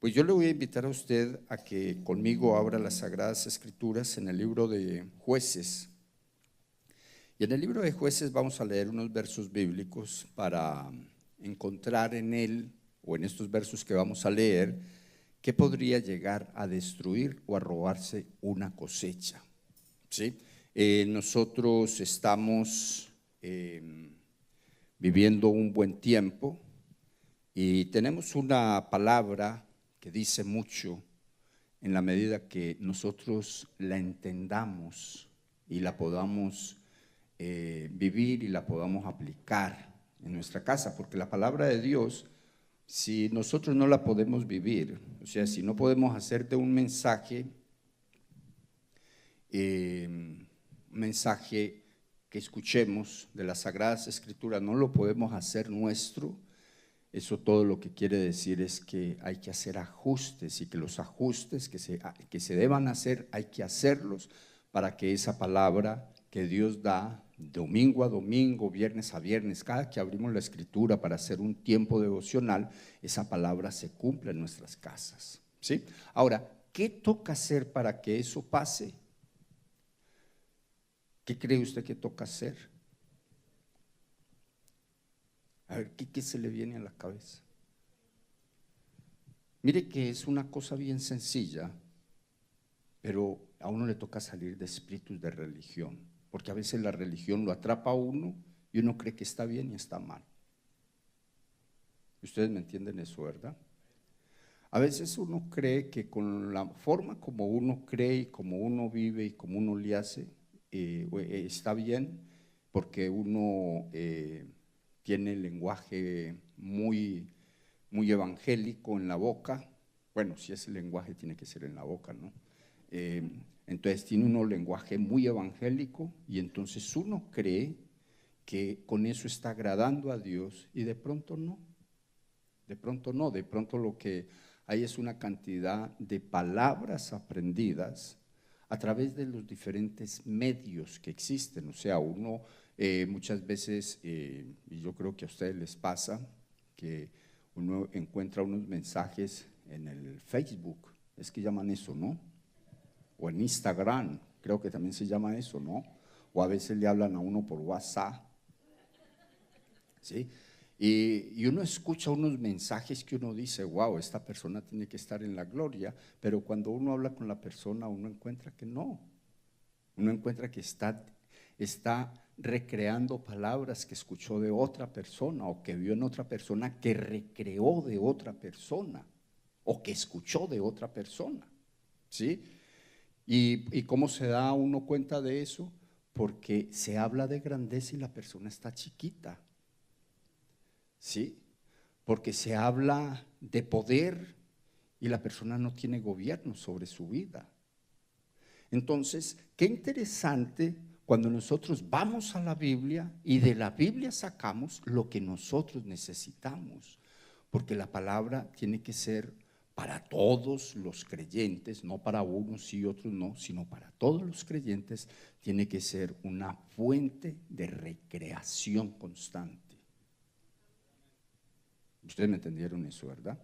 Pues yo le voy a invitar a usted a que conmigo abra las Sagradas Escrituras en el libro de Jueces. Y en el libro de Jueces vamos a leer unos versos bíblicos para encontrar en él, o en estos versos que vamos a leer, qué podría llegar a destruir o a robarse una cosecha. ¿Sí? Nosotros estamos viviendo un buen tiempo y tenemos una palabra que dice mucho en la medida que nosotros la entendamos y la podamos vivir y la podamos aplicar en nuestra casa, porque la palabra de Dios, si nosotros no la podemos vivir, o sea, si no podemos hacer de un mensaje que escuchemos de las Sagradas Escrituras, no lo podemos hacer nuestro. Eso todo lo que quiere decir es que hay que hacer ajustes, y que los ajustes que se deban hacer hay que hacerlos para que esa palabra que Dios da domingo a domingo, viernes a viernes, cada que abrimos la Escritura para hacer un tiempo devocional, esa palabra se cumpla en nuestras casas, ¿sí? Ahora, ¿qué toca hacer para que eso pase? ¿Qué cree usted que toca hacer? A ver, ¿qué se le viene a la cabeza? Mire que es una cosa bien sencilla, pero a uno le toca salir de espíritus de religión, porque a veces la religión lo atrapa a uno y uno cree que está bien y está mal. Ustedes me entienden eso, ¿verdad? A veces uno cree que con la forma como uno cree y como uno vive y como uno le hace, está bien, porque uno tiene el lenguaje muy evangélico en la boca. Bueno, si ese lenguaje tiene que ser en la boca, ¿no? Entonces tiene un lenguaje muy evangélico y entonces uno cree que con eso está agradando a Dios y de pronto no, de pronto lo que hay es una cantidad de palabras aprendidas a través de los diferentes medios que existen. O sea, uno muchas veces, y yo creo que a ustedes les pasa, que uno encuentra unos mensajes en el Facebook, es que llaman eso, ¿no? O en Instagram, creo que también se llama eso, ¿no? O a veces le hablan a uno por WhatsApp, ¿sí? Y uno escucha unos mensajes que uno dice, wow, esta persona tiene que estar en la gloria, pero cuando uno habla con la persona, uno encuentra que no. Uno encuentra que está recreando palabras que escuchó de otra persona o que vio en otra persona, que recreó de otra persona o que escuchó de otra persona, ¿sí? ¿Y cómo se da uno cuenta de eso? Porque se habla de grandeza y la persona está chiquita, ¿sí? Porque se habla de poder y la persona no tiene gobierno sobre su vida. Entonces, qué interesante cuando nosotros vamos a la Biblia y de la Biblia sacamos lo que nosotros necesitamos, porque la palabra tiene que ser para todos los creyentes, no para unos y otros no, sino para todos los creyentes, tiene que ser una fuente de recreación constante. Ustedes me entendieron eso, ¿verdad?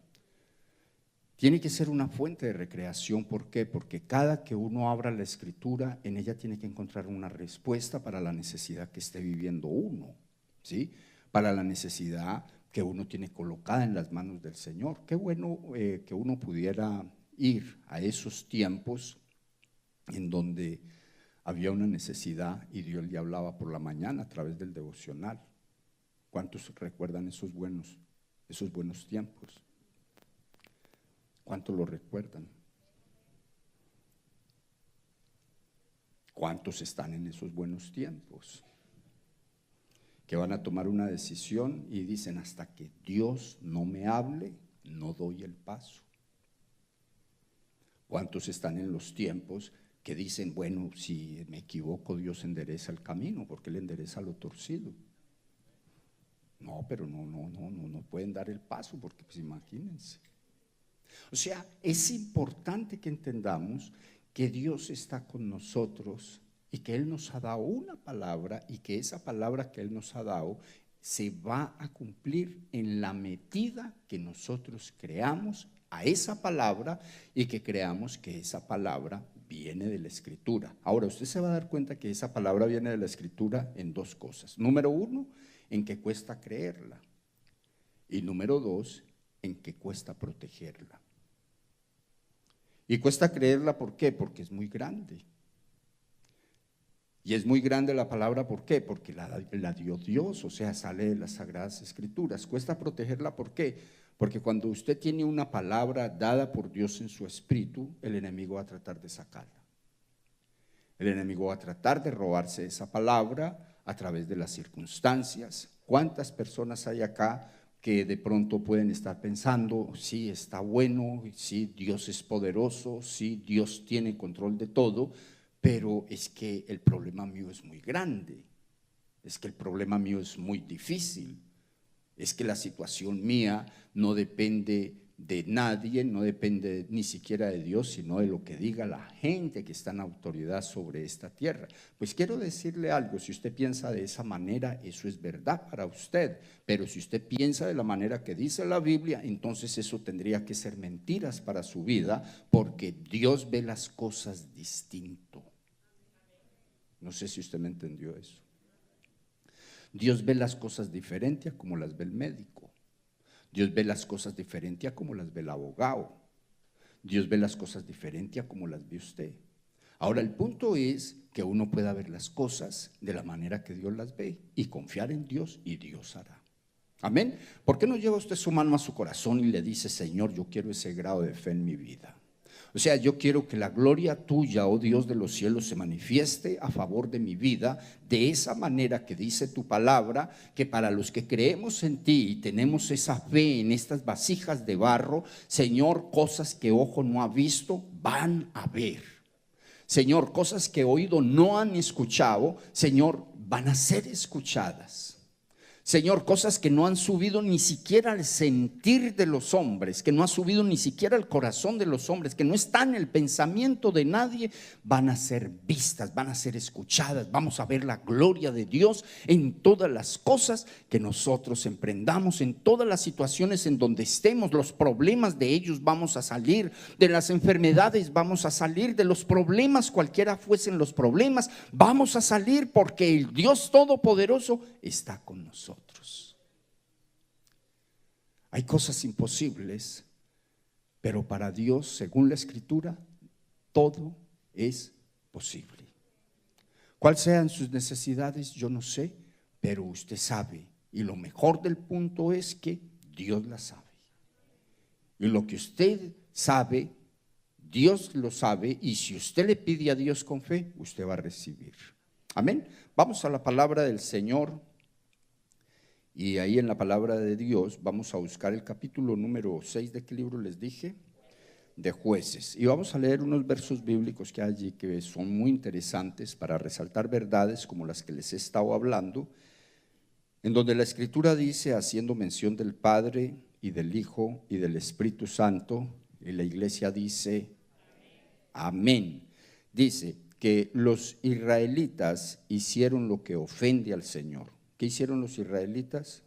Tiene que ser una fuente de recreación. ¿Por qué? Porque cada que uno abra la Escritura, en ella tiene que encontrar una respuesta para la necesidad que esté viviendo uno, ¿sí? Para la necesidad que uno tiene colocada en las manos del Señor. Qué bueno que uno pudiera ir a esos tiempos en donde había una necesidad y Dios le hablaba por la mañana a través del devocional. ¿Cuántos recuerdan esos buenos tiempos? ¿Cuántos lo recuerdan? ¿Cuántos están en esos buenos tiempos? Que van a tomar una decisión y dicen, hasta que Dios no me hable, no doy el paso. ¿Cuántos están en los tiempos que dicen, bueno, si me equivoco, Dios endereza el camino, porque Él endereza lo torcido? No, pero no pueden dar el paso, porque pues imagínense. O sea, es importante que entendamos que Dios está con nosotros y que Él nos ha dado una palabra y que esa palabra que Él nos ha dado se va a cumplir en la medida que nosotros creamos a esa palabra y que creamos que esa palabra viene de la Escritura. Ahora, usted se va a dar cuenta que esa palabra viene de la Escritura en dos cosas. Número uno, en que cuesta creerla. Y número dos, en que cuesta protegerla. Y cuesta creerla, ¿por qué? Porque es muy grande. Y es muy grande la palabra, ¿por qué? Porque la dio Dios, o sea, sale de las Sagradas Escrituras. Cuesta protegerla, ¿por qué? Porque cuando usted tiene una palabra dada por Dios en su espíritu, el enemigo va a tratar de sacarla. El enemigo va a tratar de robarse esa palabra a través de las circunstancias. ¿Cuántas personas hay acá que de pronto pueden estar pensando, sí, está bueno, sí, Dios es poderoso, sí, Dios tiene control de todo, pero es que el problema mío es muy grande, es que el problema mío es muy difícil, es que la situación mía no depende de nadie, no depende ni siquiera de Dios, sino de lo que diga la gente que está en autoridad sobre esta tierra. Pues quiero decirle algo, si usted piensa de esa manera, eso es verdad para usted, pero si usted piensa de la manera que dice la Biblia, entonces eso tendría que ser mentiras para su vida, porque Dios ve las cosas distinto. No sé si usted me entendió eso. Dios ve las cosas diferente a como las ve el médico. Dios ve las cosas diferente a como las ve el abogado. Dios ve las cosas diferente a como las ve usted. Ahora el punto es que uno pueda ver las cosas de la manera que Dios las ve y confiar en Dios, y Dios hará. Amén. ¿Por qué no lleva usted su mano a su corazón y le dice: Señor, yo quiero ese grado de fe en mi vida? O sea, yo quiero que la gloria tuya, oh Dios de los cielos, se manifieste a favor de mi vida de esa manera que dice tu palabra, que para los que creemos en ti y tenemos esa fe en estas vasijas de barro, Señor, cosas que ojo no ha visto, van a ver. Señor, cosas que oído no han escuchado, Señor, van a ser escuchadas. Señor, cosas que no han subido ni siquiera al sentir de los hombres, que no ha subido ni siquiera al corazón de los hombres, que no están en el pensamiento de nadie, van a ser vistas, van a ser escuchadas. Vamos a ver la gloria de Dios en todas las cosas que nosotros emprendamos, en todas las situaciones en donde estemos. Los problemas de ellos vamos a salir, de las enfermedades vamos a salir, de los problemas, cualquiera fuesen los problemas, vamos a salir, porque el Dios Todopoderoso está con nosotros. Hay cosas imposibles, pero para Dios, según la Escritura, todo es posible. ¿Cuáles sean sus necesidades? Yo no sé, pero usted sabe. Y lo mejor del punto es que Dios la sabe. Y lo que usted sabe, Dios lo sabe. Y si usted le pide a Dios con fe, usted va a recibir. Amén. Vamos a la palabra del Señor. Y ahí en la palabra de Dios vamos a buscar el capítulo número 6. ¿De qué libro les dije? De Jueces. Y vamos a leer unos versos bíblicos que hay allí que son muy interesantes para resaltar verdades como las que les he estado hablando, en donde la Escritura dice, haciendo mención del Padre y del Hijo y del Espíritu Santo, y la iglesia dice amén. Dice que los israelitas hicieron lo que ofende al Señor. ¿Qué hicieron los israelitas?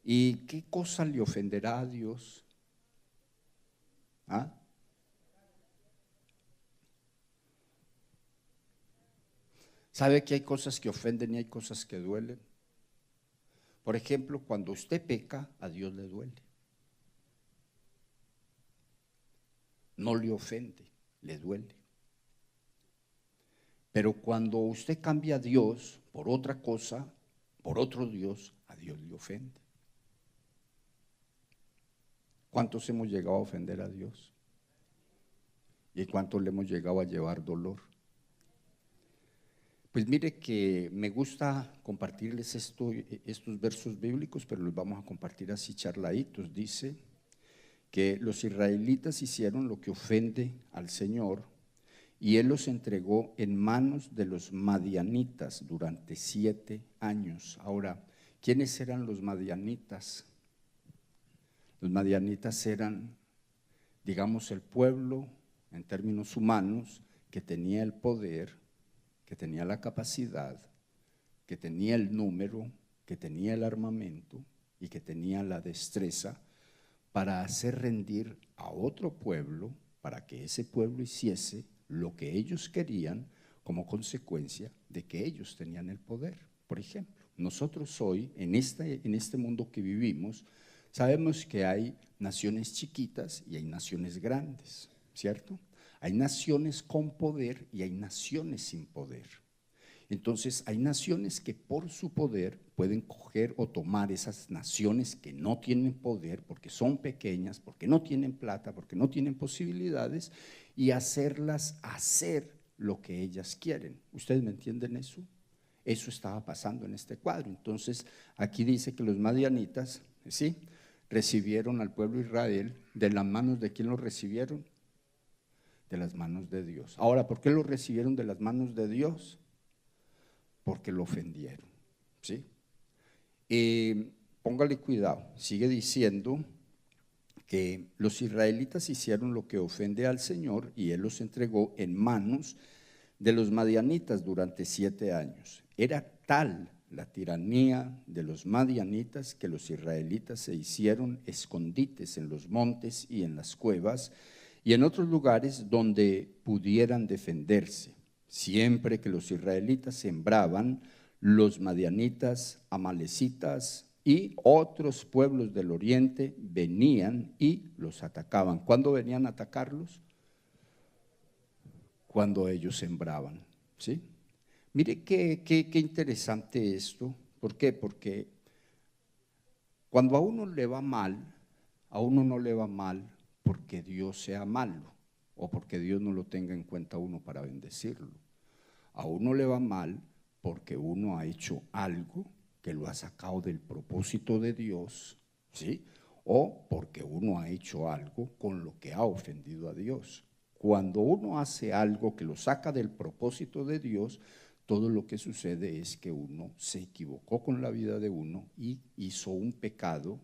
¿Y qué cosa le ofenderá a Dios? ¿Ah? ¿Sabe que hay cosas que ofenden y hay cosas que duelen? Por ejemplo, cuando usted peca, a Dios le duele. No le ofende, le duele. Pero cuando usted cambia a Dios por otra cosa, por otro Dios, a Dios le ofende. ¿Cuántos hemos llegado a ofender a Dios? ¿Y cuántos le hemos llegado a llevar dolor? Pues mire que me gusta compartirles estos versos bíblicos, pero los vamos a compartir así charladitos. Dice que los israelitas hicieron lo que ofende al Señor, y Él los entregó en manos de los madianitas durante 7 años. Ahora, ¿quiénes eran los madianitas? Los madianitas eran, digamos, el pueblo en términos humanos que tenía el poder, que tenía la capacidad, que tenía el número, que tenía el armamento y que tenía la destreza para hacer rendir a otro pueblo, para que ese pueblo hiciese lo que ellos querían como consecuencia de que ellos tenían el poder. Por ejemplo, nosotros hoy, en este mundo que vivimos, sabemos que hay naciones chiquitas y hay naciones grandes, ¿cierto? Hay naciones con poder y hay naciones sin poder. Entonces hay naciones que por su poder pueden coger o tomar esas naciones que no tienen poder porque son pequeñas, porque no tienen plata, porque no tienen posibilidades, y hacerlas hacer lo que ellas quieren. ¿Ustedes me entienden eso? Eso estaba pasando en este cuadro. Entonces aquí dice que los madianitas, ¿sí?, recibieron al pueblo de Israel de las manos de ¿quién lo recibieron? De las manos de Dios. Ahora, ¿por qué lo recibieron de las manos de Dios? Porque lo ofendieron, ¿sí? Póngale cuidado, sigue diciendo que los israelitas hicieron lo que ofende al Señor y Él los entregó en manos de los madianitas durante 7 años. Era tal la tiranía de los madianitas que los israelitas se hicieron escondites en los montes y en las cuevas y en otros lugares donde pudieran defenderse. Siempre que los israelitas sembraban, los madianitas, amalecitas y otros pueblos del oriente venían y los atacaban. ¿Cuándo venían a atacarlos? Cuando ellos sembraban, ¿sí? Mire qué interesante esto. ¿Por qué? Porque cuando a uno le va mal, a uno no le va mal porque Dios sea malo o porque Dios no lo tenga en cuenta a uno para bendecirlo. A uno le va mal porque uno ha hecho algo que lo ha sacado del propósito de Dios, ¿sí? O porque uno ha hecho algo con lo que ha ofendido a Dios. Cuando uno hace algo que lo saca del propósito de Dios, todo lo que sucede es que uno se equivocó con la vida de uno y hizo un pecado,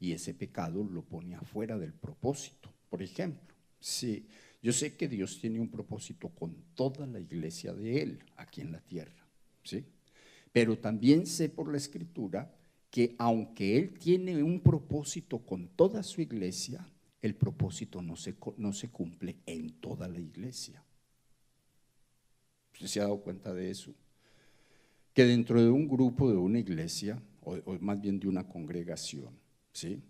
y ese pecado lo pone afuera del propósito. Por ejemplo, si yo sé que Dios tiene un propósito con toda la iglesia de Él aquí en la tierra, ¿sí? Pero también sé por la Escritura que aunque Él tiene un propósito con toda su iglesia, el propósito no se cumple en toda la iglesia. ¿Usted se ha dado cuenta de eso? Que dentro de un grupo, de una iglesia, o más bien de una congregación, ¿sí?,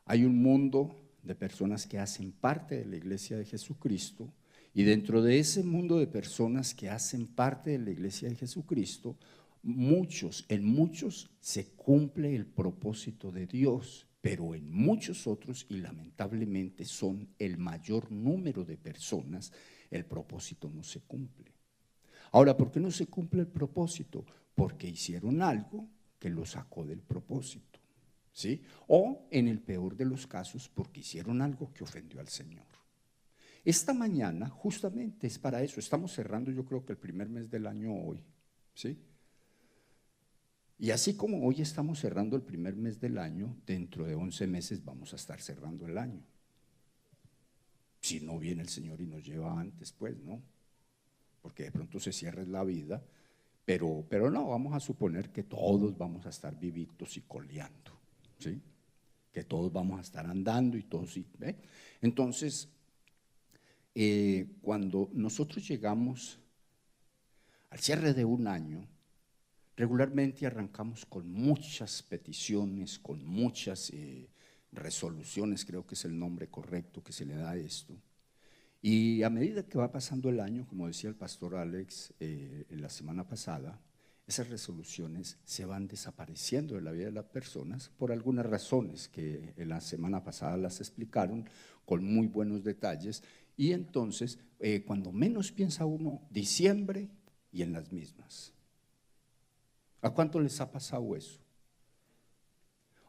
hay un mundo de personas que hacen parte de la iglesia de Jesucristo, y dentro de ese mundo de personas que hacen parte de la iglesia de Jesucristo, en muchos se cumple el propósito de Dios, pero en muchos otros, y lamentablemente son el mayor número de personas, el propósito no se cumple. Ahora, ¿por qué no se cumple el propósito? Porque hicieron algo que lo sacó del propósito, ¿sí? O en el peor de los casos, porque hicieron algo que ofendió al Señor. Esta mañana justamente es para eso. Estamos cerrando, yo creo que el primer mes del año hoy, ¿sí? Y así como hoy estamos cerrando el primer mes del año, dentro de 11 meses vamos a estar cerrando el año. Si no viene el Señor y nos lleva antes, pues, ¿no? Porque de pronto se cierra la vida, pero no, vamos a suponer que todos vamos a estar vivitos y coleando, ¿sí? Que todos vamos a estar andando y todos, ¿sí? ¿Ve? Entonces, cuando nosotros llegamos al cierre de un año, regularmente arrancamos con muchas peticiones, con muchas resoluciones, creo que es el nombre correcto que se le da a esto. Y a medida que va pasando el año, como decía el pastor Alex en la semana pasada, esas resoluciones se van desapareciendo de la vida de las personas por algunas razones que en la semana pasada las explicaron con muy buenos detalles. Y entonces, cuando menos piensa uno, diciembre y en las mismas. ¿A cuánto les ha pasado eso?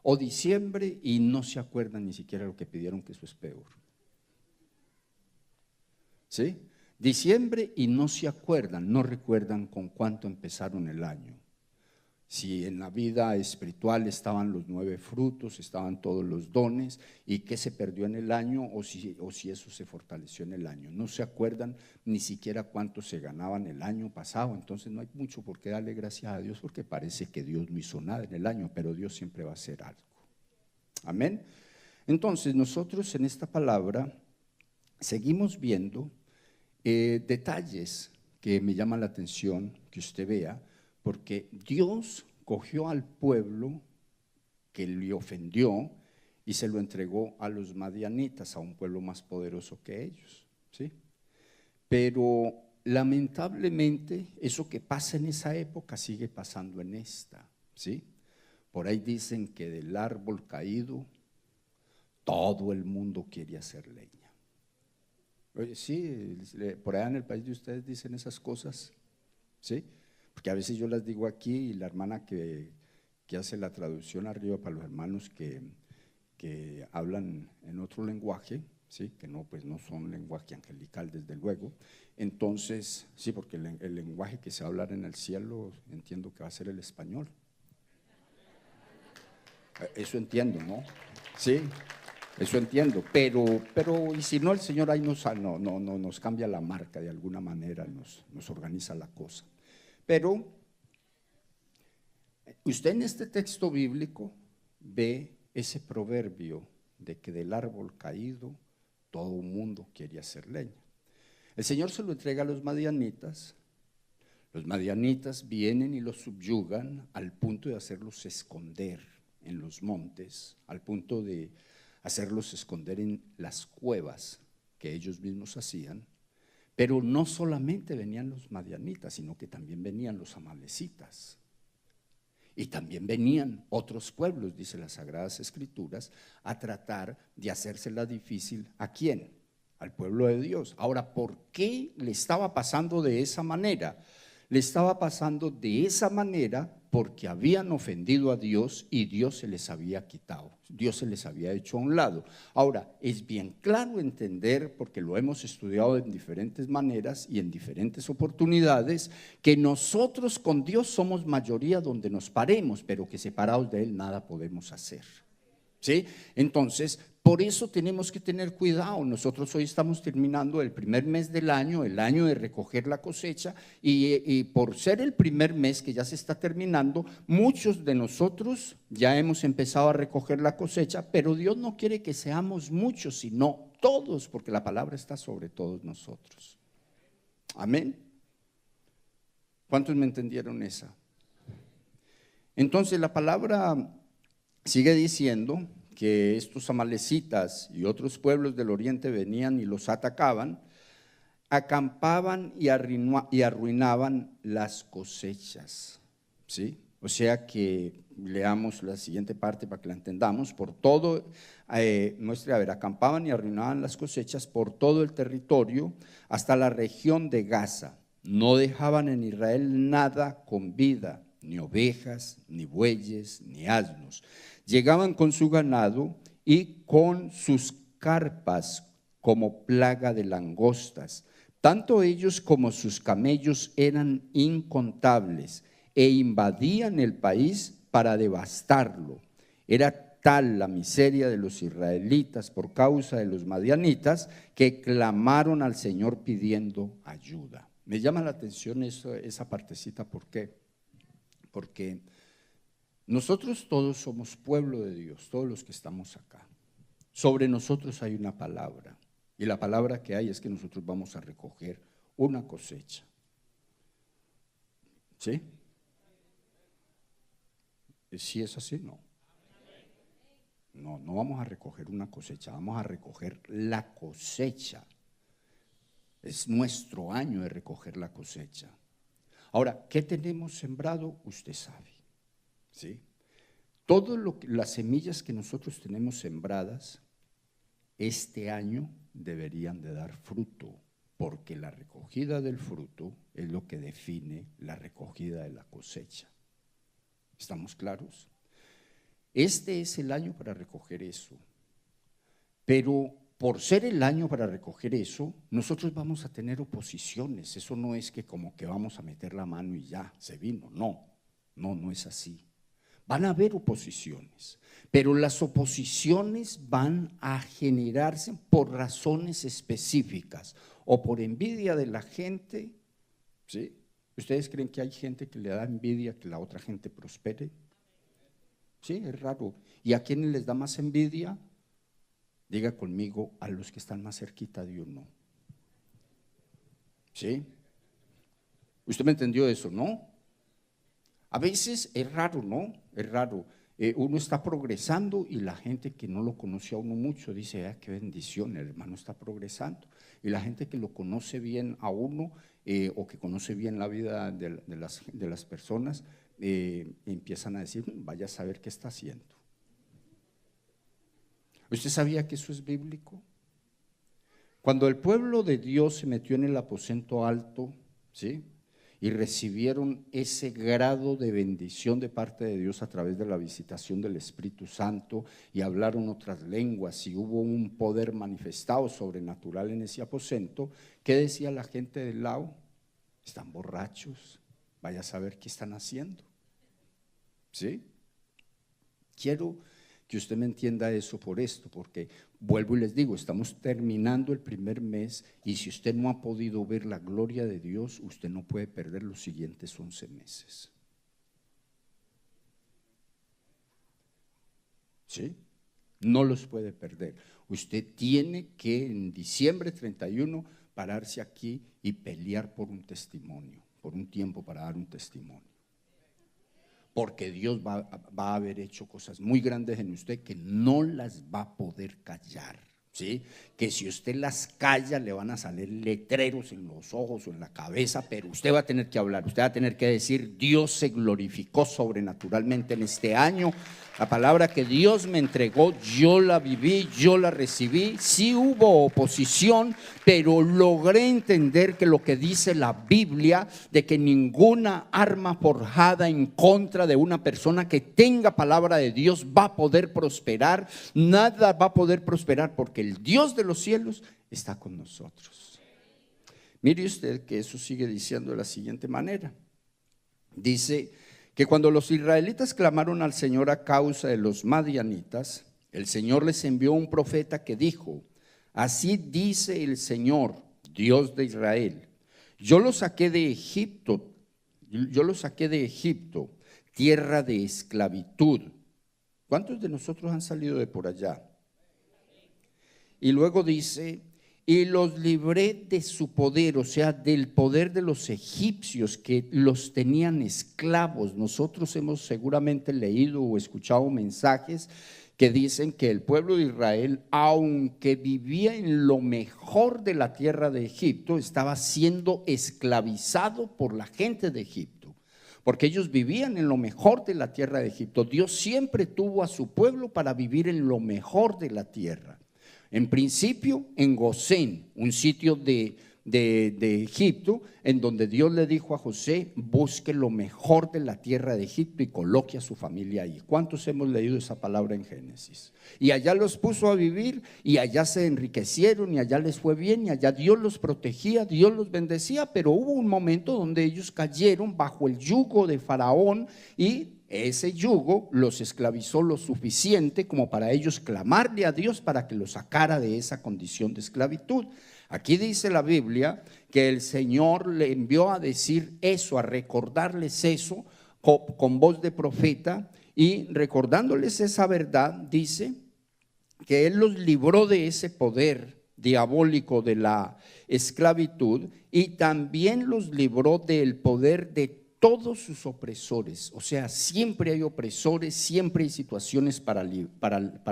O diciembre y no se acuerdan ni siquiera lo que pidieron, que eso es peor. ¿Sí? Diciembre y no se acuerdan, no recuerdan con cuánto empezaron el año. Si en la vida espiritual estaban los 9 frutos, estaban todos los dones, y qué se perdió en el año, o si eso se fortaleció en el año. No se acuerdan ni siquiera cuánto se ganaban el año pasado. Entonces no hay mucho por qué darle gracias a Dios, porque parece que Dios no hizo nada en el año, pero Dios siempre va a hacer algo. Amén. Entonces, nosotros en esta palabra seguimos viendo detalles que me llaman la atención que usted vea, porque Dios cogió al pueblo que le ofendió y se lo entregó a los madianitas, a un pueblo más poderoso que ellos, ¿sí? Pero lamentablemente eso que pasa en esa época sigue pasando en esta, ¿sí? Por ahí dicen que del árbol caído todo el mundo quiere hacer leña. Oye, sí, por allá en el país de ustedes dicen esas cosas, ¿sí? Porque a veces yo las digo aquí y la hermana que hace la traducción arriba para los hermanos que hablan en otro lenguaje, ¿sí? Que no, pues no son lenguaje angelical, desde luego. Entonces, sí, porque el lenguaje que se va a hablar en el cielo, entiendo que va a ser el español. Eso entiendo, ¿no? Sí, eso entiendo, pero y si no, el Señor ahí nos cambia la marca de alguna manera, nos organiza la cosa. Pero usted en este texto bíblico ve ese proverbio de que del árbol caído todo el mundo quiere hacer leña. El Señor se lo entrega a los madianitas vienen y los subyugan al punto de hacerlos esconder en los montes, al punto de hacerlos esconder en las cuevas que ellos mismos hacían. Pero no solamente venían los madianitas, sino que también venían los amalecitas. Y también venían otros pueblos, dice las Sagradas Escrituras, a tratar de hacérsela difícil. ¿A quién? Al pueblo de Dios. Ahora, ¿por qué le estaba pasando de esa manera? Le estaba pasando de esa manera porque habían ofendido a Dios y Dios se les había quitado, Dios se les había hecho a un lado. Ahora, es bien claro entender, porque lo hemos estudiado en diferentes maneras y en diferentes oportunidades, que nosotros con Dios somos mayoría donde nos paremos, pero que separados de Él nada podemos hacer, ¿sí? Entonces, por eso tenemos que tener cuidado. Nosotros hoy estamos terminando el primer mes del año, el año de recoger la cosecha, y por ser el primer mes que ya se está terminando, muchos de nosotros ya hemos empezado a recoger la cosecha, pero Dios no quiere que seamos muchos, sino todos, porque la palabra está sobre todos nosotros. Amén. ¿Cuántos me entendieron esa? Entonces la palabra sigue diciendo que estos amalecitas y otros pueblos del oriente venían y los atacaban, acampaban y arruinaban las cosechas, ¿sí? O sea que leamos la siguiente parte para que la entendamos. Por todo, muestre, a ver, acampaban y arruinaban las cosechas por todo el territorio hasta la región de Gaza. No dejaban en Israel nada con vida, ni ovejas, ni bueyes, ni asnos. Llegaban con su ganado y con sus carpas como plaga de langostas. Tanto ellos como sus camellos eran incontables e invadían el país para devastarlo. Era tal la miseria de los israelitas por causa de los madianitas que clamaron al Señor pidiendo ayuda. Me llama la atención esa partecita, ¿por qué? Porque nosotros todos somos pueblo de Dios, todos los que estamos acá. Sobre nosotros hay una palabra, y la palabra que hay es que nosotros vamos a recoger una cosecha. ¿Sí? Si es así, no. No vamos a recoger una cosecha, vamos a recoger la cosecha. Es nuestro año de recoger la cosecha. Ahora, ¿qué tenemos sembrado? Usted sabe, ¿sí? Todo las semillas que nosotros tenemos sembradas este año deberían de dar fruto, porque la recogida del fruto es lo que define la recogida de la cosecha. ¿Estamos claros? Este es el año para recoger eso, pero por ser el año para recoger eso, nosotros vamos a tener oposiciones. Eso no es que como que vamos a meter la mano y ya, se vino. No es así. Van a haber oposiciones, pero las oposiciones van a generarse por razones específicas o por envidia de la gente, ¿sí? ¿Ustedes creen que hay gente que le da envidia que la otra gente prospere? Sí, es raro. ¿Y a quiénes les da más envidia? Diga conmigo, a los que están más cerquita de uno. ¿Sí? ¿Usted me entendió eso, no? A veces es raro, ¿no? Es raro. Uno está progresando y la gente que no lo conoce a uno mucho dice, qué bendición, el hermano está progresando. Y la gente que lo conoce bien a uno o que conoce bien la vida de las personas, empiezan a decir, vaya a saber qué está haciendo. ¿Usted sabía que eso es bíblico? Cuando el pueblo de Dios se metió en el aposento alto, ¿sí?, y recibieron ese grado de bendición de parte de Dios a través de la visitación del Espíritu Santo y hablaron otras lenguas y hubo un poder manifestado sobrenatural en ese aposento, ¿qué decía la gente del lado? Están borrachos, vaya a saber qué están haciendo. ¿Sí? Quiero que usted me entienda eso por esto, porque vuelvo y les digo, estamos terminando el primer mes y si usted no ha podido ver la gloria de Dios, usted no puede perder los siguientes 11 meses. ¿Sí? No los puede perder. Usted tiene que en diciembre 31 pararse aquí y pelear por un testimonio, por un tiempo para dar un testimonio. Porque Dios va a haber hecho cosas muy grandes en usted que no las va a poder callar, ¿sí? Que si usted las calla le van a salir letreros en los ojos o en la cabeza, pero usted va a tener que hablar, usted va a tener que decir, Dios se glorificó sobrenaturalmente en este año. La palabra que Dios me entregó, yo la viví, yo la recibí. Sí hubo oposición, pero logré entender que lo que dice la Biblia, de que ninguna arma forjada en contra de una persona que tenga palabra de Dios va a poder prosperar. Nada va a poder prosperar porque el Dios de los cielos está con nosotros. Mire usted que eso sigue diciendo de la siguiente manera. Dice que cuando los israelitas clamaron al Señor a causa de los madianitas, el Señor les envió un profeta que dijo, así dice el Señor, Dios de Israel, yo los saqué de Egipto, tierra de esclavitud. ¿Cuántos de nosotros han salido de por allá? Y luego dice, y los libré de su poder, o sea, del poder de los egipcios que los tenían esclavos. Nosotros hemos seguramente leído o escuchado mensajes que dicen que el pueblo de Israel, aunque vivía en lo mejor de la tierra de Egipto, estaba siendo esclavizado por la gente de Egipto, porque ellos vivían en lo mejor de la tierra de Egipto. Dios siempre tuvo a su pueblo para vivir en lo mejor de la tierra. En principio en Gosén, un sitio de Egipto, en donde Dios le dijo a José, busque lo mejor de la tierra de Egipto y coloque a su familia ahí. ¿Cuántos hemos leído esa palabra en Génesis? Y allá los puso a vivir y allá se enriquecieron y allá les fue bien y allá Dios los protegía, Dios los bendecía, pero hubo un momento donde ellos cayeron bajo el yugo de Faraón y ese yugo los esclavizó lo suficiente como para ellos clamarle a Dios para que los sacara de esa condición de esclavitud. Aquí dice la Biblia que el Señor le envió a decir eso, a recordarles eso con voz de profeta, y recordándoles esa verdad dice que Él los libró de ese poder diabólico de la esclavitud y también los libró del poder de todos sus opresores. O sea, siempre hay opresores, siempre hay situaciones para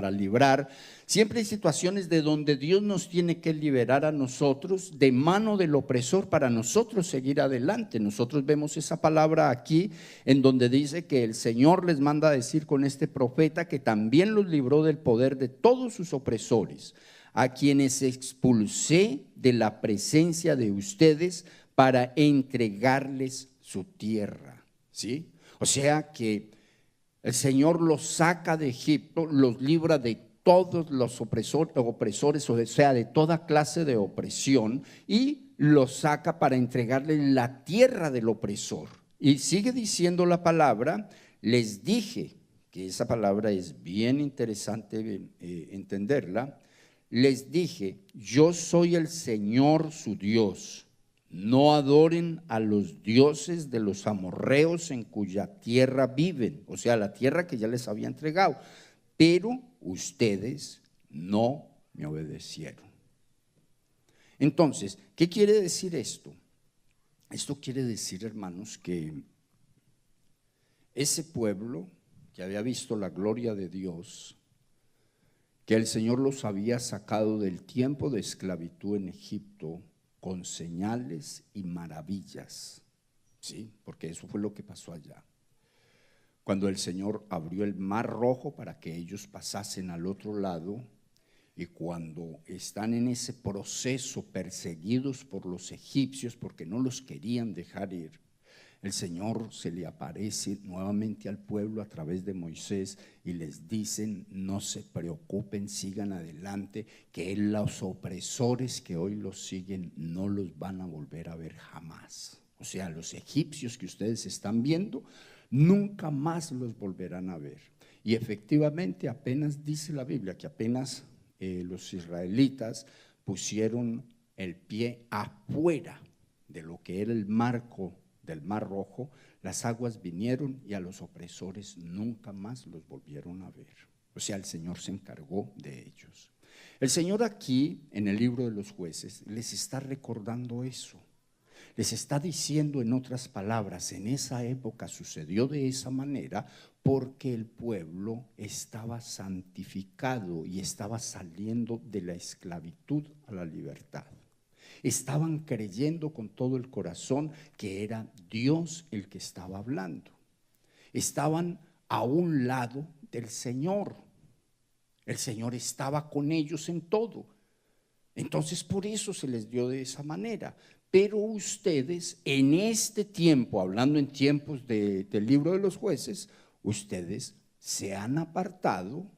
librar, siempre hay situaciones de donde Dios nos tiene que liberar a nosotros de mano del opresor para nosotros seguir adelante. Nosotros vemos esa palabra aquí en donde dice que el Señor les manda a decir con este profeta que también los libró del poder de todos sus opresores, a quienes expulsé de la presencia de ustedes para entregarles su tierra, ¿sí? O sea que el Señor los saca de Egipto, los libra de todos los opresores, o sea, de toda clase de opresión, y los saca para entregarles la tierra del opresor. Y sigue diciendo la palabra, les dije, que esa palabra es bien interesante entenderla, les dije, yo soy el Señor su Dios. No adoren a los dioses de los amorreos en cuya tierra viven, o sea, la tierra que ya les había entregado, pero ustedes no me obedecieron. Entonces, ¿qué quiere decir esto? Esto quiere decir, hermanos, que ese pueblo que había visto la gloria de Dios, que el Señor los había sacado del tiempo de esclavitud en Egipto con señales y maravillas, ¿sí? Porque eso fue lo que pasó allá. Cuando el Señor abrió el mar rojo para que ellos pasasen al otro lado, y cuando están en ese proceso perseguidos por los egipcios porque no los querían dejar ir, el Señor se le aparece nuevamente al pueblo a través de Moisés y les dicen: no se preocupen, sigan adelante, que los opresores que hoy los siguen no los van a volver a ver jamás. O sea, los egipcios que ustedes están viendo nunca más los volverán a ver. Y efectivamente, apenas dice la Biblia que apenas los israelitas pusieron el pie afuera de lo que era el marco del Mar Rojo, las aguas vinieron y a los opresores nunca más los volvieron a ver. O sea, el Señor se encargó de ellos. El Señor aquí, en el libro de los Jueces, les está recordando eso. Les está diciendo, en otras palabras, en esa época sucedió de esa manera porque el pueblo estaba santificado y estaba saliendo de la esclavitud a la libertad. Estaban creyendo con todo el corazón que era Dios el que estaba hablando. Estaban a un lado del Señor. El Señor estaba con ellos en todo. Entonces por eso se les dio de esa manera. Pero ustedes en este tiempo, hablando en tiempos del libro de los Jueces, ustedes se han apartado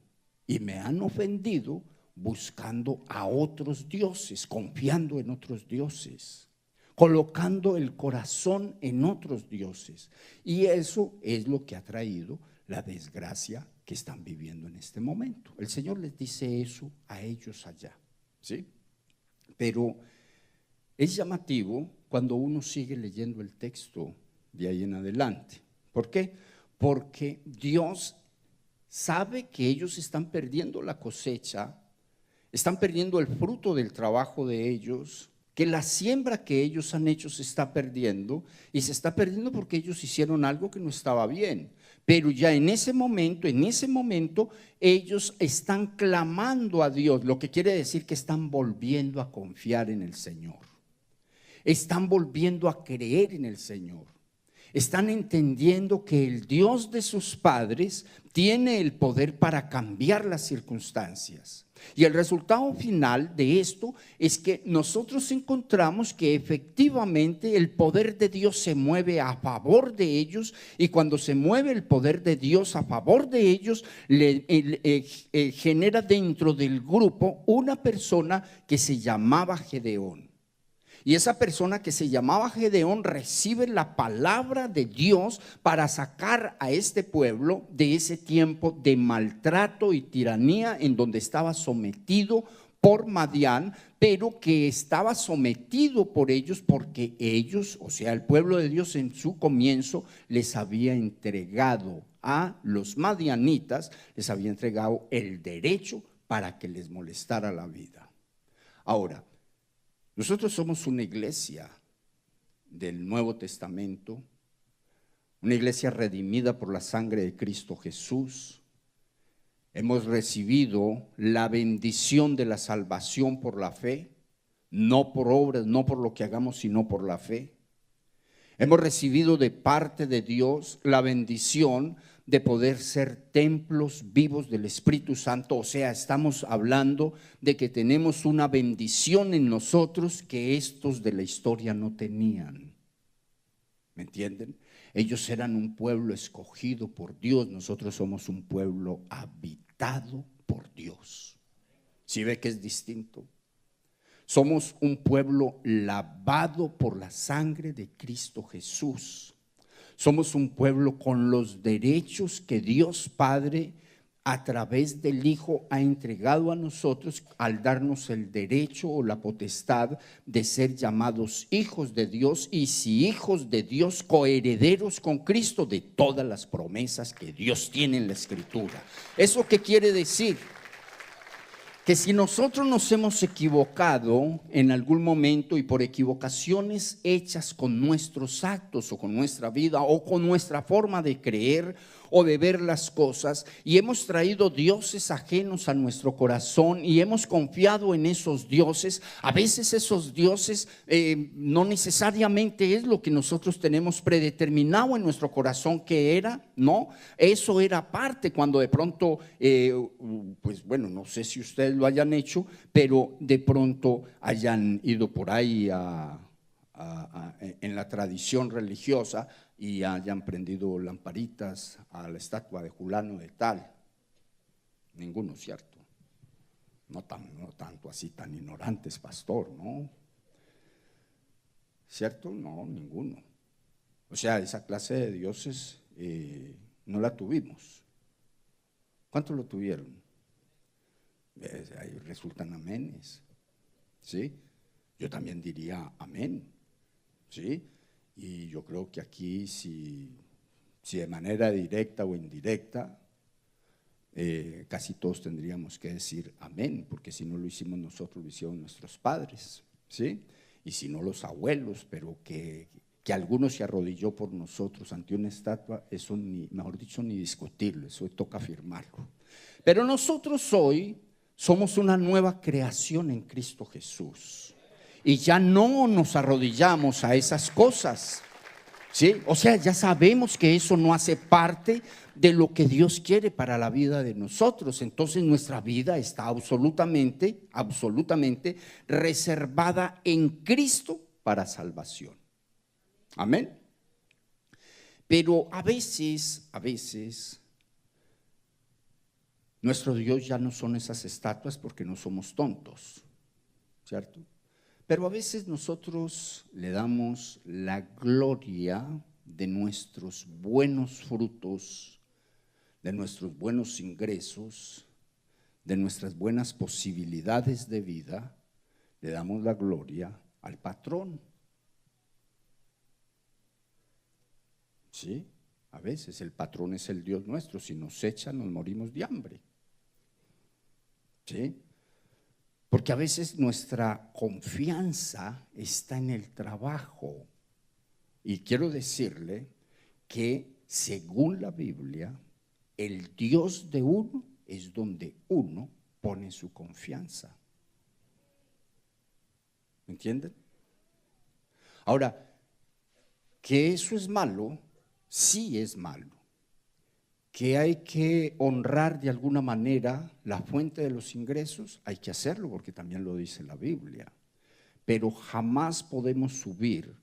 y me han ofendido buscando a otros dioses, confiando en otros dioses, colocando el corazón en otros dioses. Y eso es lo que ha traído la desgracia que están viviendo en este momento. El Señor les dice eso a ellos allá, ¿sí? Pero es llamativo cuando uno sigue leyendo el texto de ahí en adelante. ¿Por qué? Porque Dios sabe que ellos están perdiendo la cosecha, están perdiendo el fruto del trabajo de ellos, que la siembra que ellos han hecho se está perdiendo, y se está perdiendo porque ellos hicieron algo que no estaba bien. Pero ya en ese momento ellos están clamando a Dios, lo que quiere decir que están volviendo a confiar en el Señor. Están volviendo a creer en el Señor. Están entendiendo que el Dios de sus padres tiene el poder para cambiar las circunstancias. Y el resultado final de esto es que nosotros encontramos que efectivamente el poder de Dios se mueve a favor de ellos, y cuando se mueve el poder de Dios a favor de ellos, genera dentro del grupo una persona que se llamaba Gedeón. Y esa persona que se llamaba Gedeón recibe la palabra de Dios para sacar a este pueblo de ese tiempo de maltrato y tiranía en donde estaba sometido por Madián, pero que estaba sometido por ellos porque ellos, o sea, el pueblo de Dios en su comienzo les había entregado a los madianitas, les había entregado el derecho para que les molestara la vida. Ahora, nosotros somos una iglesia del Nuevo Testamento, una iglesia redimida por la sangre de Cristo Jesús. Hemos recibido la bendición de la salvación por la fe, no por obras, no por lo que hagamos, sino por la fe. Hemos recibido de parte de Dios la bendición de poder ser templos vivos del Espíritu Santo. O sea, estamos hablando de que tenemos una bendición en nosotros que estos de la historia no tenían. ¿Me entienden? Ellos eran un pueblo escogido por Dios, nosotros somos un pueblo habitado por Dios. ¿Sí ve que es distinto? Somos un pueblo lavado por la sangre de Cristo Jesús. Somos un pueblo con los derechos que Dios Padre a través del Hijo ha entregado a nosotros al darnos el derecho o la potestad de ser llamados hijos de Dios, y si hijos de Dios, coherederos con Cristo de todas las promesas que Dios tiene en la Escritura. ¿Eso qué quiere decir? que si nosotros nos hemos equivocado en algún momento y por equivocaciones hechas con nuestros actos o con nuestra vida o con nuestra forma de creer o de ver las cosas, y hemos traído dioses ajenos a nuestro corazón y hemos confiado en esos dioses, a veces esos dioses no necesariamente es lo que nosotros tenemos predeterminado en nuestro corazón que era, ¿no? Eso era parte cuando de pronto, pues bueno, no sé si ustedes lo hayan hecho, pero de pronto hayan ido por ahí en la tradición religiosa y hayan prendido lamparitas a la estatua de Julano de tal. Ninguno, ¿cierto? No tanto así, tan ignorantes, pastor, ¿no? ¿Cierto? No, ninguno. O sea, esa clase de dioses no la tuvimos. ¿Cuántos lo tuvieron? Ahí resultan amenes, ¿sí? Yo también diría amén, ¿sí? Y yo creo que aquí si de manera directa o indirecta, casi todos tendríamos que decir amén, porque si no lo hicimos nosotros, lo hicieron nuestros padres, ¿sí? Y si no los abuelos, pero que alguno se arrodilló por nosotros ante una estatua, eso ni, mejor dicho, ni discutirlo, eso toca afirmarlo. Pero nosotros hoy somos una nueva creación en Cristo Jesús. Y ya no nos arrodillamos a esas cosas, ¿sí? O sea, ya sabemos que eso no hace parte de lo que Dios quiere para la vida de nosotros. Entonces nuestra vida está absolutamente reservada en Cristo para salvación. Amén. Pero a veces, nuestro Dios ya no son esas estatuas porque no somos tontos, ¿cierto? Pero a veces nosotros le damos la gloria de nuestros buenos frutos, de nuestros buenos ingresos, de nuestras buenas posibilidades de vida, le damos la gloria al patrón. Sí, a veces el patrón es el Dios nuestro, si nos echan nos morimos de hambre. ¿Sí? Porque a veces nuestra confianza está en el trabajo. Y quiero decirle que según la Biblia, el Dios de uno es donde uno pone su confianza. ¿Me entienden? Ahora, que eso es malo, sí es malo. Que hay que honrar de alguna manera la fuente de los ingresos, hay que hacerlo porque también lo dice la Biblia. Pero jamás podemos subir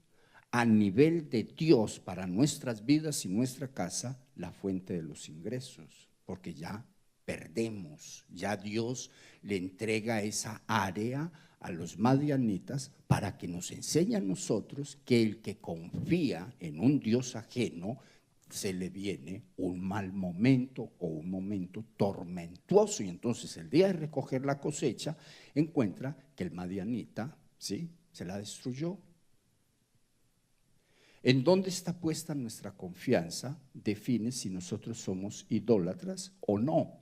a nivel de Dios para nuestras vidas y nuestra casa la fuente de los ingresos, porque ya perdemos, ya Dios le entrega esa área a los madianitas para que nos enseñe a nosotros que el que confía en un Dios ajeno se le viene un mal momento o un momento tormentuoso, y entonces el día de recoger la cosecha encuentra que el madianita, ¿sí?, se la destruyó. ¿En dónde está puesta nuestra confianza? Define si nosotros somos idólatras o no.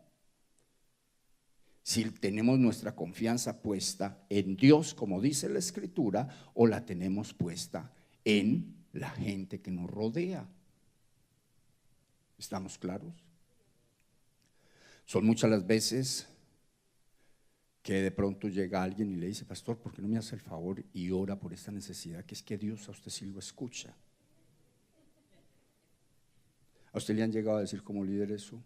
Si tenemos nuestra confianza puesta en Dios, como dice la Escritura, o la tenemos puesta en la gente que nos rodea. ¿Estamos claros? Son muchas las veces que de pronto llega alguien y le dice: pastor, ¿por qué no me hace el favor y ora por esta necesidad? Que es que Dios a usted sí lo escucha. ¿A usted le han llegado a decir como líder eso?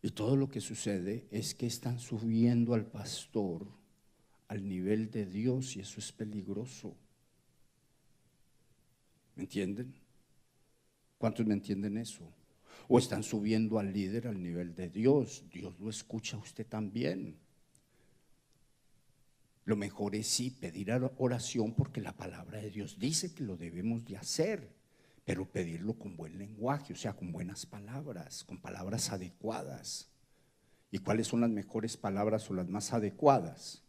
Y todo lo que sucede es que están subiendo al pastor al nivel de Dios, y eso es peligroso. ¿Me entienden? ¿Cuántos me entienden eso? O están subiendo al líder al nivel de Dios. Dios lo escucha a usted también. Lo mejor es sí pedir oración, porque la palabra de Dios dice que lo debemos de hacer, pero pedirlo con buen lenguaje, o sea, con buenas palabras, con palabras adecuadas. ¿Y cuáles son las mejores palabras o las más adecuadas?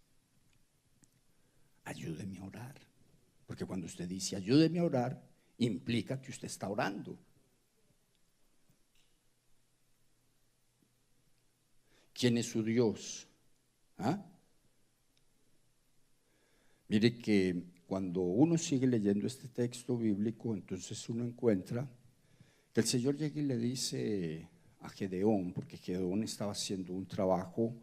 Ayúdeme a orar. Porque cuando usted dice ayúdeme a orar, implica que usted está orando. ¿Quién es su Dios? ¿Ah? Mire que cuando uno sigue leyendo este texto bíblico, entonces uno encuentra que el Señor llega y le dice a Gedeón, porque Gedeón estaba haciendo un trabajo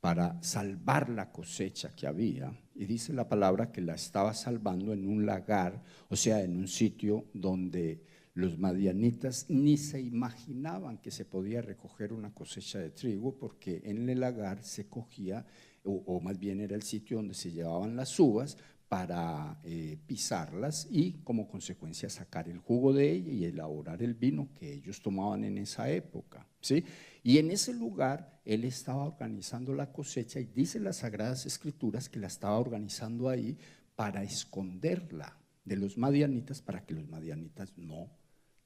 para salvar la cosecha que había, y dice la palabra que la estaba salvando en un lagar, o sea, en un sitio donde los madianitas ni se imaginaban que se podía recoger una cosecha de trigo, porque en el lagar se cogía, o más bien era el sitio donde se llevaban las uvas para pisarlas y como consecuencia sacar el jugo de ella y elaborar el vino que ellos tomaban en esa época, ¿sí? Y en ese lugar él estaba organizando la cosecha, y dice las Sagradas Escrituras que la estaba organizando ahí para esconderla de los madianitas, para que los madianitas no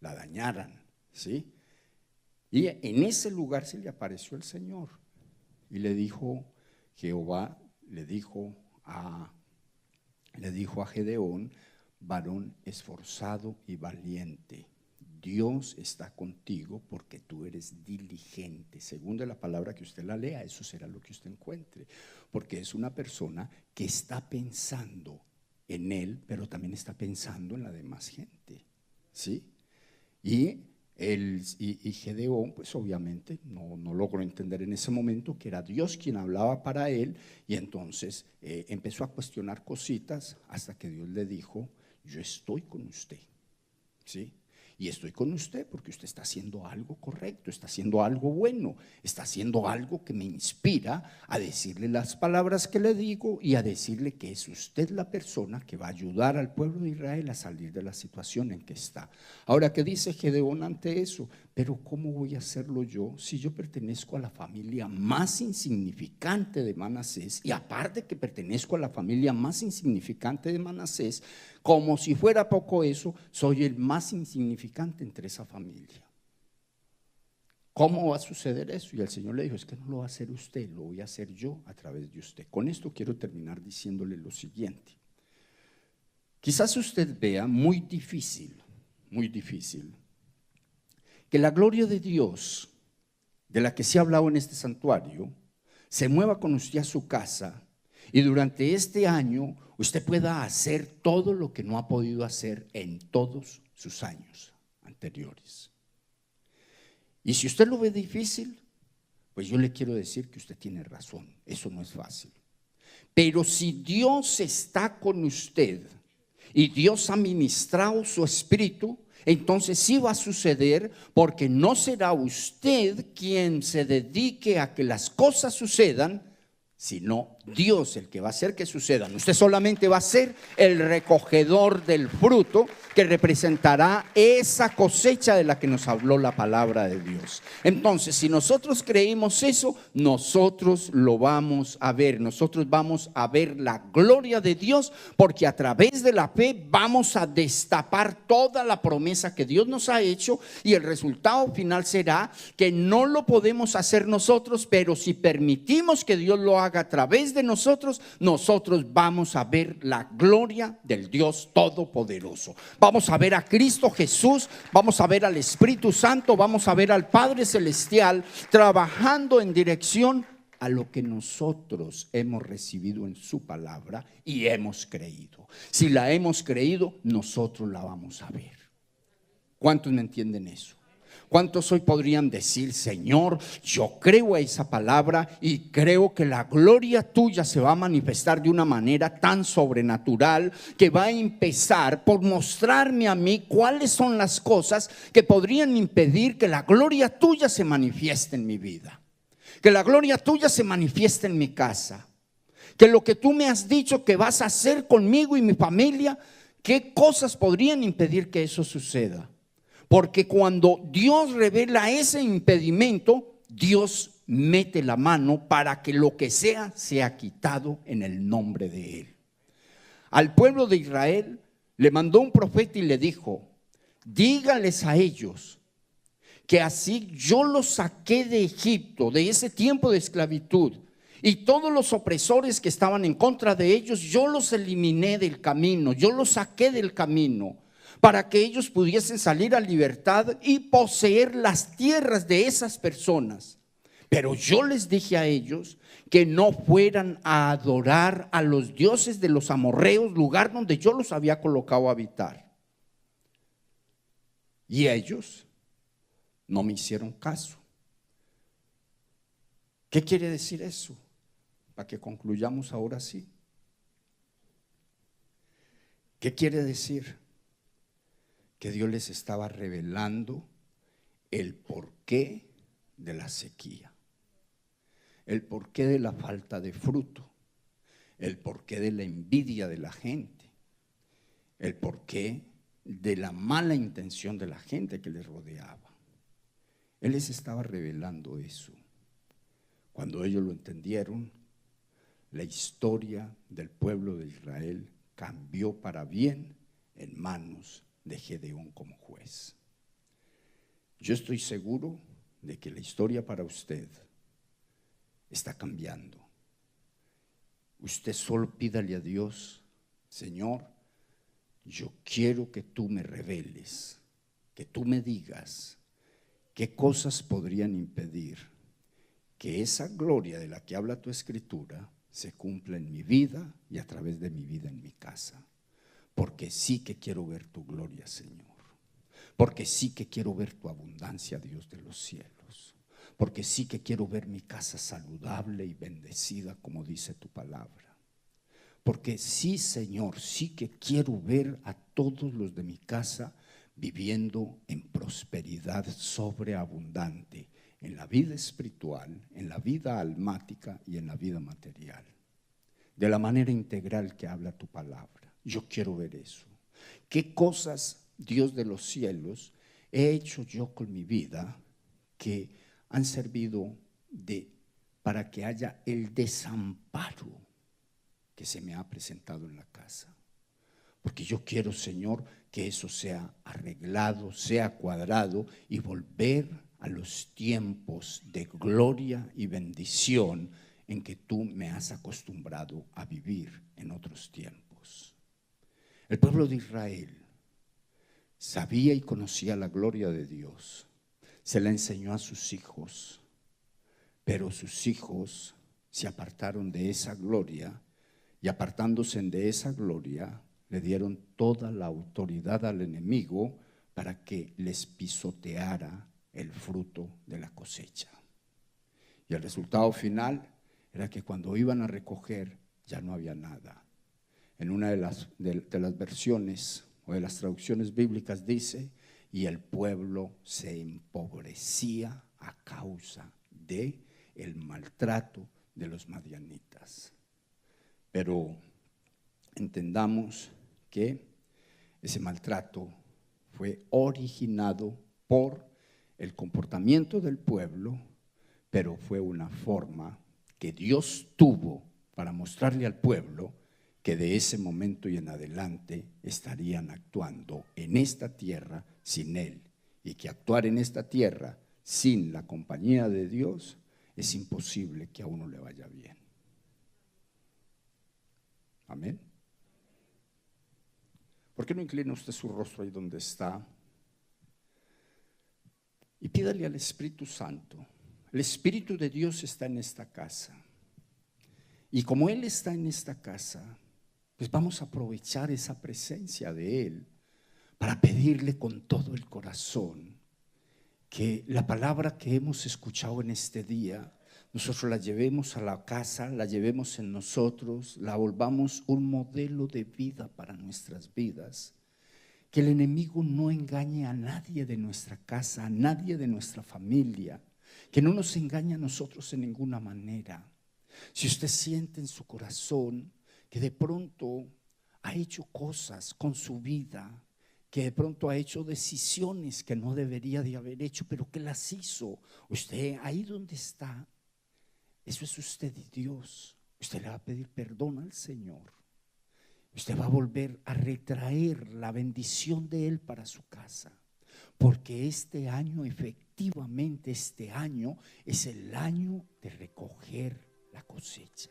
la dañaran, ¿sí? Y en ese lugar se le apareció el Señor y le dijo, Jehová le dijo a Gedeón: varón esforzado y valiente, Dios está contigo porque tú eres diligente. Según de la palabra que usted la lea, eso será lo que usted encuentre, porque es una persona que está pensando en él, pero también está pensando en la demás gente, ¿sí? Y Gedeón, pues obviamente no logró entender en ese momento que era Dios quien hablaba para él, y entonces empezó a cuestionar cositas hasta que Dios le dijo: yo estoy con usted, ¿sí? Y estoy con usted porque usted está haciendo algo correcto, está haciendo algo bueno, está haciendo algo que me inspira a decirle las palabras que le digo y a decirle que es usted la persona que va a ayudar al pueblo de Israel a salir de la situación en que está. Ahora, ¿qué dice Gedeón ante eso? Pero ¿cómo voy a hacerlo yo si yo pertenezco a la familia más insignificante de Manasés? Y aparte que pertenezco a la familia más insignificante de Manasés, como si fuera poco eso, soy el más insignificante entre esa familia. ¿Cómo va a suceder eso? Y el Señor le dijo: es que no lo va a hacer usted, lo voy a hacer yo a través de usted. Con esto quiero terminar diciéndole lo siguiente. Quizás usted vea muy difícil, que la gloria de Dios, de la que se ha hablado en este santuario, se mueva con usted a su casa, y durante este año usted pueda hacer todo lo que no ha podido hacer en todos sus años anteriores. Y si usted lo ve difícil, pues yo le quiero decir que usted tiene razón, eso no es fácil. Pero si Dios está con usted y Dios ha ministrado su espíritu, entonces sí va a suceder, porque no será usted quien se dedique a que las cosas sucedan, sino Dios el que va a hacer que sucedan. Usted solamente va a ser el recogedor del fruto que representará esa cosecha de la que nos habló la palabra de Dios. Entonces, si nosotros creemos eso, nosotros lo vamos a ver. Nosotros vamos a ver la gloria de Dios, porque a través de la fe vamos a destapar toda la promesa que Dios nos ha hecho, y el resultado final será que no lo podemos hacer nosotros, pero si permitimos que Dios lo haga a través de nosotros, nosotros vamos a ver la gloria del Dios Todopoderoso. Vamos a ver a Cristo Jesús, vamos a ver al Espíritu Santo, vamos a ver al Padre Celestial trabajando en dirección a lo que nosotros hemos recibido en su palabra y hemos creído. Si la hemos creído, nosotros la vamos a ver. ¿Cuántos me entienden eso? ¿Cuántos hoy podrían decir: Señor, yo creo a esa palabra y creo que la gloria tuya se va a manifestar de una manera tan sobrenatural que va a empezar por mostrarme a mí cuáles son las cosas que podrían impedir que la gloria tuya se manifieste en mi vida, que la gloria tuya se manifieste en mi casa, que lo que tú me has dicho que vas a hacer conmigo y mi familia, qué cosas podrían impedir que eso suceda? Porque cuando Dios revela ese impedimento, Dios mete la mano para que lo que sea quitado en el nombre de Él. Al pueblo de Israel le mandó un profeta y le dijo: dígales a ellos que así yo los saqué de Egipto, de ese tiempo de esclavitud, y todos los opresores que estaban en contra de ellos, yo los eliminé del camino, yo los saqué del camino, para que ellos pudiesen salir a libertad y poseer las tierras de esas personas. Pero yo les dije a ellos que no fueran a adorar a los dioses de los amorreos, lugar donde yo los había colocado a habitar. Y ellos no me hicieron caso. ¿Qué quiere decir eso? Para que concluyamos ahora sí. ¿Qué quiere decir? Que Dios les estaba revelando el porqué de la sequía, el porqué de la falta de fruto, el porqué de la envidia de la gente, el porqué de la mala intención de la gente que les rodeaba. Él les estaba revelando eso. Cuando ellos lo entendieron, la historia del pueblo de Israel cambió para bien en manos de Gedeón como juez. Yo estoy seguro de que la historia para usted está cambiando. Usted solo pídale a Dios: Señor, yo quiero que tú me reveles, que tú me digas qué cosas podrían impedir que esa gloria de la que habla tu escritura se cumpla en mi vida y a través de mi vida en mi casa. Porque sí que quiero ver tu gloria, Señor. Porque sí que quiero ver tu abundancia, Dios de los cielos. Porque sí que quiero ver mi casa saludable y bendecida, como dice tu palabra. Porque sí, Señor, sí que quiero ver a todos los de mi casa viviendo en prosperidad sobreabundante, en la vida espiritual, en la vida almática y en la vida material, de la manera integral que habla tu palabra. Yo quiero ver eso. ¿Qué cosas, Dios de los cielos, he hecho yo con mi vida que han servido para que haya el desamparo que se me ha presentado en la casa? Porque yo quiero, Señor, que eso sea arreglado, sea cuadrado y volver a los tiempos de gloria y bendición en que tú me has acostumbrado a vivir en otros tiempos. El pueblo de Israel sabía y conocía la gloria de Dios, se la enseñó a sus hijos, pero sus hijos se apartaron de esa gloria y apartándose de esa gloria le dieron toda la autoridad al enemigo para que les pisoteara el fruto de la cosecha. Y el resultado final era que cuando iban a recoger ya no había nada. En una de las versiones o de las traducciones bíblicas dice: y el pueblo se empobrecía a causa de el maltrato de los madianitas. Pero entendamos que ese maltrato fue originado por el comportamiento del pueblo, pero fue una forma que Dios tuvo para mostrarle al pueblo que de ese momento y en adelante estarían actuando en esta tierra sin Él, y que actuar en esta tierra sin la compañía de Dios es imposible que a uno le vaya bien. Amén. ¿Por qué no inclina usted su rostro ahí donde está? Y pídale al Espíritu Santo. El Espíritu de Dios está en esta casa. Y como Él está en esta casa, pues vamos a aprovechar esa presencia de Él para pedirle con todo el corazón que la palabra que hemos escuchado en este día, nosotros la llevemos a la casa, la llevemos en nosotros, la volvamos un modelo de vida para nuestras vidas. Que el enemigo no engañe a nadie de nuestra casa, a nadie de nuestra familia, que no nos engañe a nosotros en ninguna manera. Si usted siente en su corazón que de pronto ha hecho cosas con su vida, que de pronto ha hecho decisiones que no debería de haber hecho, pero que las hizo, usted ahí donde está, eso es usted y Dios. Usted le va a pedir perdón al Señor. Usted va a volver a retraer la bendición de Él para su casa, porque este año, efectivamente, este año es el año de recoger la cosecha.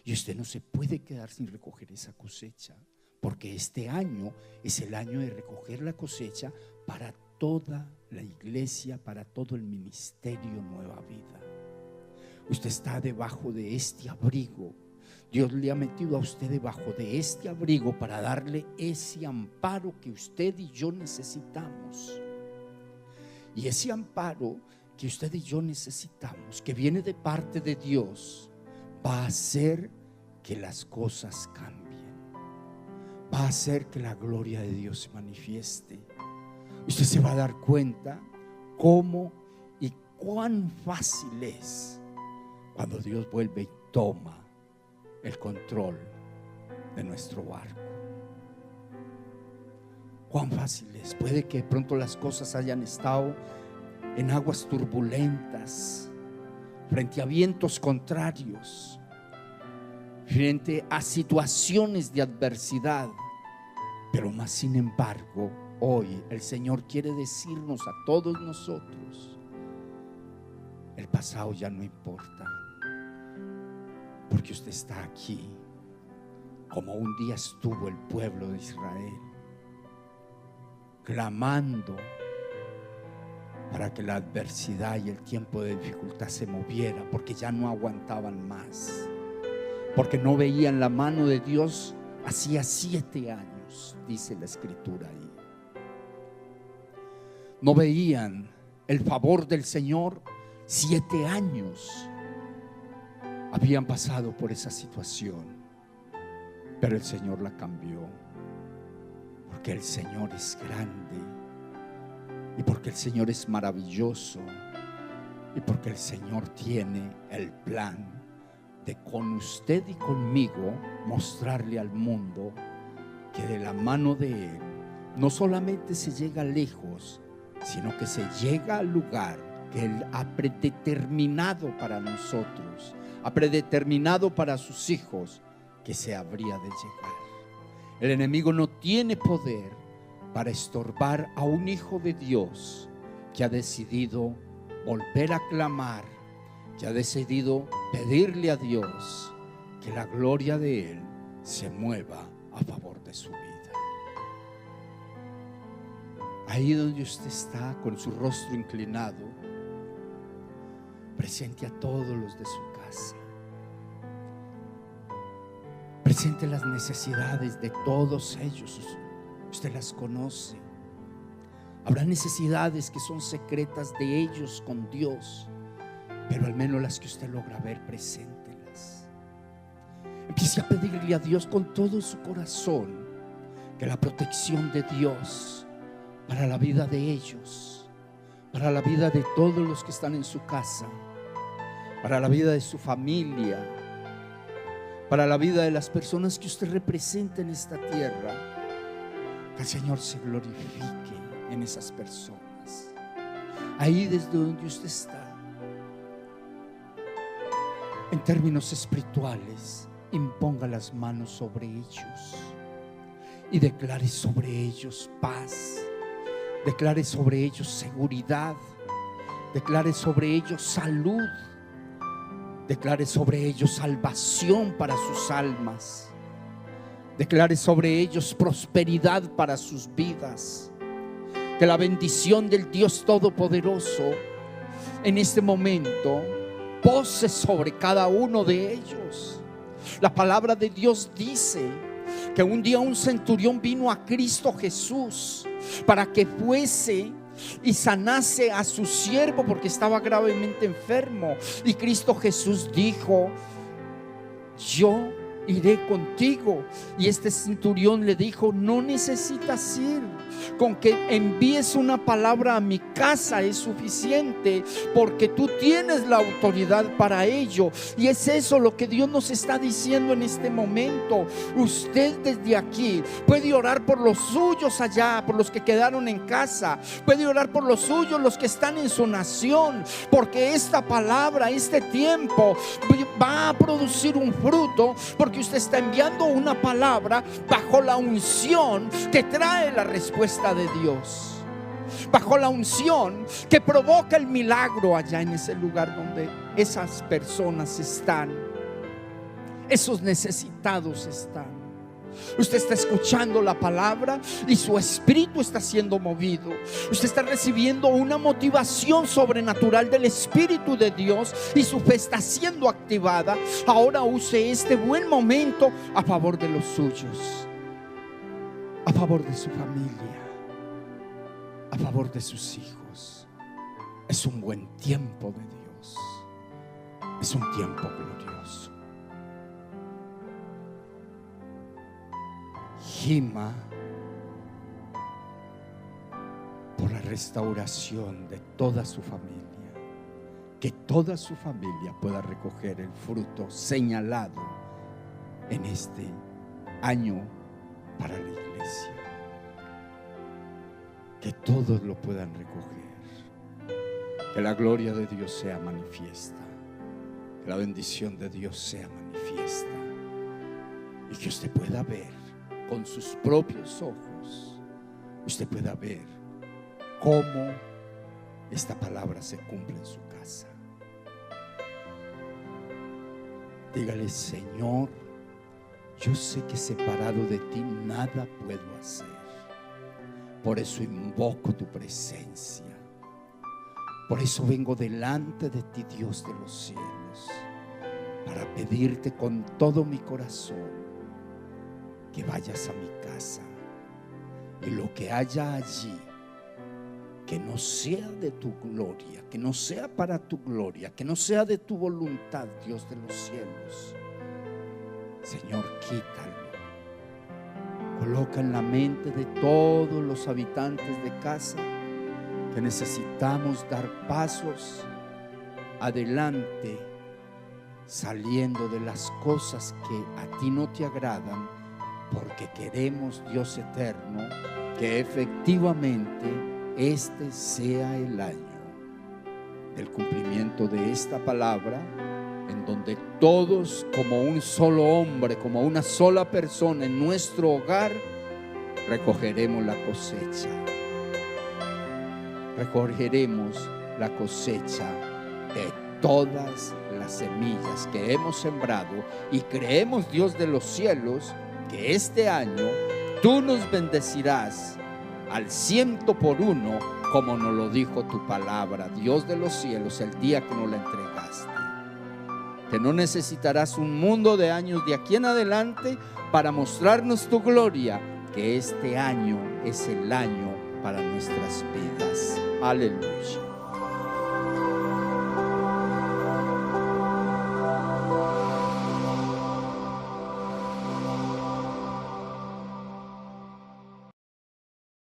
Y usted no se puede quedar sin recoger esa cosecha, porque este año es el año de recoger la cosecha para toda la iglesia, para todo el ministerio Nueva Vida. Usted está debajo de este abrigo. Dios le ha metido a usted debajo de este abrigo para darle ese amparo que usted y yo necesitamos. Y ese amparo que usted y yo necesitamos, que viene de parte de Dios, va a hacer que las cosas cambien. Va a hacer que la gloria de Dios se manifieste. Usted se va a dar cuenta cómo y cuán fácil es cuando Dios vuelve y toma el control de nuestro barco. Cuán fácil es. Puede que de pronto las cosas hayan estado en aguas turbulentas, frente a vientos contrarios, frente a situaciones de adversidad, pero más sin embargo, hoy el Señor quiere decirnos a todos nosotros: el pasado ya no importa, porque usted está aquí como un día estuvo el pueblo de Israel, clamando para que la adversidad y el tiempo de dificultad se moviera, porque ya no aguantaban más, porque no veían la mano de Dios hacía 7 años, dice la escritura ahí. No veían el favor del Señor. 7 años habían pasado por esa situación, pero el Señor la cambió, porque el Señor es grande, y porque el Señor es maravilloso, y porque el Señor tiene el plan de con usted y conmigo mostrarle al mundo que de la mano de Él no solamente se llega lejos, sino que se llega al lugar que Él ha predeterminado para nosotros, ha predeterminado para sus hijos, que se habría de llegar. El enemigo no tiene poder para estorbar a un hijo de Dios que ha decidido volver a clamar, que ha decidido pedirle a Dios que la gloria de Él se mueva a favor de su vida. Ahí donde usted está, con su rostro inclinado, presente a todos los de su casa, presente las necesidades de todos ellos. Usted las conoce. Habrá necesidades que son secretas de ellos con Dios, pero al menos las que usted logra ver, preséntelas. Empiece a pedirle a Dios con todo su corazón que la protección de Dios para la vida de ellos, para la vida de todos los que están en su casa, para la vida de su familia, para la vida de las personas que usted representa en esta tierra, que el Señor se glorifique en esas personas. Ahí desde donde usted está, en términos espirituales, imponga las manos sobre ellos y declare sobre ellos paz, declare sobre ellos seguridad, declare sobre ellos salud, declare sobre ellos salvación para sus almas, declare sobre ellos prosperidad para sus vidas. Que la bendición del Dios Todopoderoso en este momento pose sobre cada uno de ellos. La palabra de Dios dice que un día un centurión vino a Cristo Jesús para que fuese y sanase a su siervo porque estaba gravemente enfermo, y Cristo Jesús dijo: yo iré contigo. Y este centurión le dijo: no necesitas ir, con que envíes una palabra a mi casa es suficiente, porque tú tienes la autoridad para ello. Y es eso lo que Dios nos está diciendo en este momento. Usted desde aquí puede orar por los suyos allá, por los que quedaron en casa, puede orar por los suyos, los que están en su nación, porque esta palabra, este tiempo va a producir un fruto, porque usted está enviando una palabra bajo la unción que trae la respuesta de Dios, bajo la unción que provoca el milagro allá en ese lugar donde esas personas están, esos necesitados están. Usted está escuchando la palabra y su espíritu está siendo movido. Usted está recibiendo una motivación sobrenatural del Espíritu de Dios y su fe está siendo activada. Ahora use este buen momento a favor de los suyos, a favor de su familia, a favor de sus hijos. Es un buen tiempo de Dios. Es un tiempo glorioso. Gima por la restauración de toda su familia, que toda su familia pueda recoger el fruto señalado en este año para la iglesia, que todos lo puedan recoger, que la gloria de Dios sea manifiesta, que la bendición de Dios sea manifiesta y que usted pueda ver con sus propios ojos, usted pueda ver cómo esta palabra se cumple en su casa. Dígale: Señor, yo sé que separado de ti nada puedo hacer, por eso invoco tu presencia, por eso vengo delante de ti, Dios de los cielos, para pedirte con todo mi corazón que vayas a mi casa y lo que haya allí que no sea de tu gloria, que no sea para tu gloria, que no sea de tu voluntad, Dios de los cielos, Señor, quítalo. Coloca en la mente de todos los habitantes de casa que necesitamos dar pasos adelante, saliendo de las cosas que a ti no te agradan, porque queremos, Dios eterno, que efectivamente este sea el año del cumplimiento de esta palabra, en donde todos, como un solo hombre, como una sola persona en nuestro hogar, recogeremos la cosecha. Recogeremos la cosecha de todas las semillas que hemos sembrado, y creemos, Dios de los cielos, que este año tú nos bendecirás al 100%, como nos lo dijo tu palabra, Dios de los cielos, el día que nos la entregaste. Que no necesitarás un mundo de años de aquí en adelante para mostrarnos tu gloria, que este año es el año para nuestras vidas. Aleluya.